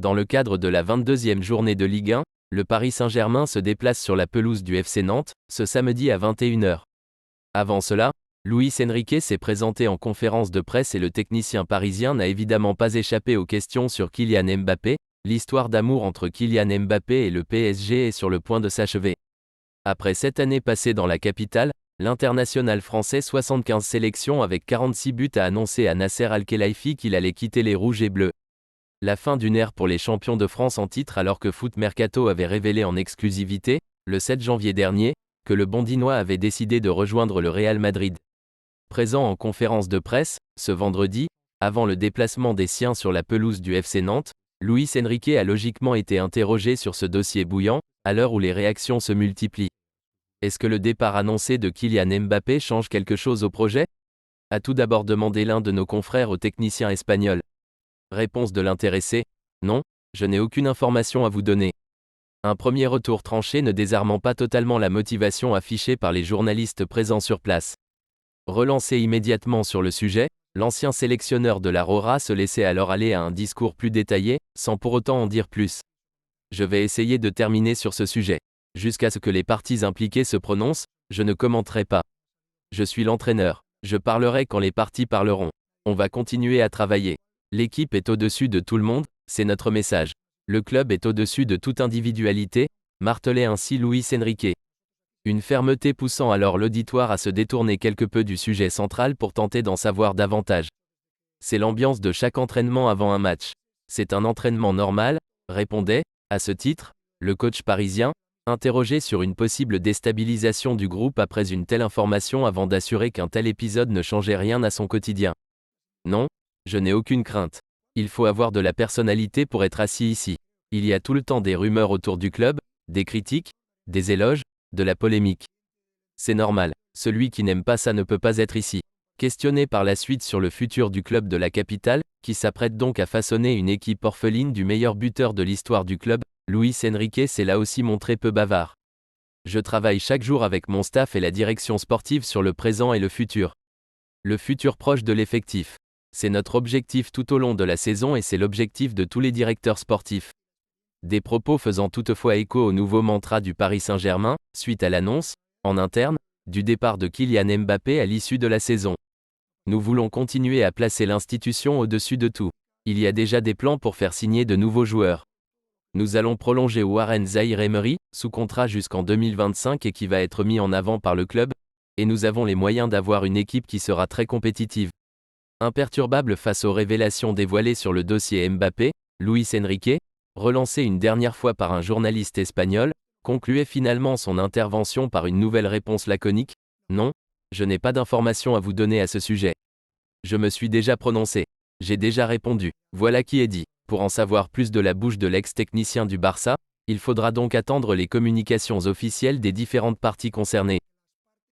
Dans le cadre de la 22e journée de Ligue 1, le Paris Saint-Germain se déplace sur la pelouse du FC Nantes, ce samedi à 21h. Avant cela, Luis Enrique s'est présenté en conférence de presse et le technicien parisien n'a évidemment pas échappé aux questions sur Kylian Mbappé. L'histoire d'amour entre Kylian Mbappé et le PSG est sur le point de s'achever. Après 7 années passées dans la capitale, l'international français 75 sélections avec 46 buts a annoncé à Nasser Al-Khelaifi qu'il allait quitter les Rouges et Bleus. La fin d'une ère pour les champions de France en titre alors que Foot Mercato avait révélé en exclusivité, le 7 janvier dernier, que le Bondinois avait décidé de rejoindre le Real Madrid. Présent en conférence de presse, ce vendredi, avant le déplacement des siens sur la pelouse du FC Nantes, Luis Enrique a logiquement été interrogé sur ce dossier bouillant, à l'heure où les réactions se multiplient. Est-ce que le départ annoncé de Kylian Mbappé change quelque chose au projet ? A tout d'abord demandé l'un de nos confrères au technicien espagnol. Réponse de l'intéressé : non, je n'ai aucune information à vous donner. Un premier retour tranché ne désarmant pas totalement la motivation affichée par les journalistes présents sur place. Relancé immédiatement sur le sujet, l'ancien sélectionneur de la Rora se laissait alors aller à un discours plus détaillé, sans pour autant en dire plus. Je vais essayer de terminer sur ce sujet. Jusqu'à ce que les parties impliquées se prononcent, je ne commenterai pas. Je suis l'entraîneur. Je parlerai quand les parties parleront. On va continuer à travailler. L'équipe est au-dessus de tout le monde, c'est notre message. Le club est au-dessus de toute individualité, martelait ainsi Luis Enrique. Une fermeté poussant alors l'auditoire à se détourner quelque peu du sujet central pour tenter d'en savoir davantage. C'est l'ambiance de chaque entraînement avant un match. C'est un entraînement normal, répondait, à ce titre, le coach parisien, interrogé sur une possible déstabilisation du groupe après une telle information avant d'assurer qu'un tel épisode ne changeait rien à son quotidien. Non, je n'ai aucune crainte. Il faut avoir de la personnalité pour être assis ici. Il y a tout le temps des rumeurs autour du club, des critiques, des éloges, de la polémique. C'est normal, celui qui n'aime pas ça ne peut pas être ici. Questionné par la suite sur le futur du club de la capitale, qui s'apprête donc à façonner une équipe orpheline du meilleur buteur de l'histoire du club, Luis Enrique s'est là aussi montré peu bavard. Je travaille chaque jour avec mon staff et la direction sportive sur le présent et le futur. Le futur proche de l'effectif. C'est notre objectif tout au long de la saison et c'est l'objectif de tous les directeurs sportifs. Des propos faisant toutefois écho au nouveau mantra du Paris Saint-Germain, suite à l'annonce, en interne, du départ de Kylian Mbappé à l'issue de la saison. Nous voulons continuer à placer l'institution au-dessus de tout. Il y a déjà des plans pour faire signer de nouveaux joueurs. Nous allons prolonger Warren Zaïre-Emery, sous contrat jusqu'en 2025 et qui va être mis en avant par le club, et nous avons les moyens d'avoir une équipe qui sera très compétitive. Imperturbable face aux révélations dévoilées sur le dossier Mbappé, Luis Enrique, relancé une dernière fois par un journaliste espagnol, concluait finalement son intervention par une nouvelle réponse laconique : non, je n'ai pas d'informations à vous donner à ce sujet. Je me suis déjà prononcé. J'ai déjà répondu. Voilà qui est dit. Pour en savoir plus de la bouche de l'ex-technicien du Barça, il faudra donc attendre les communications officielles des différentes parties concernées.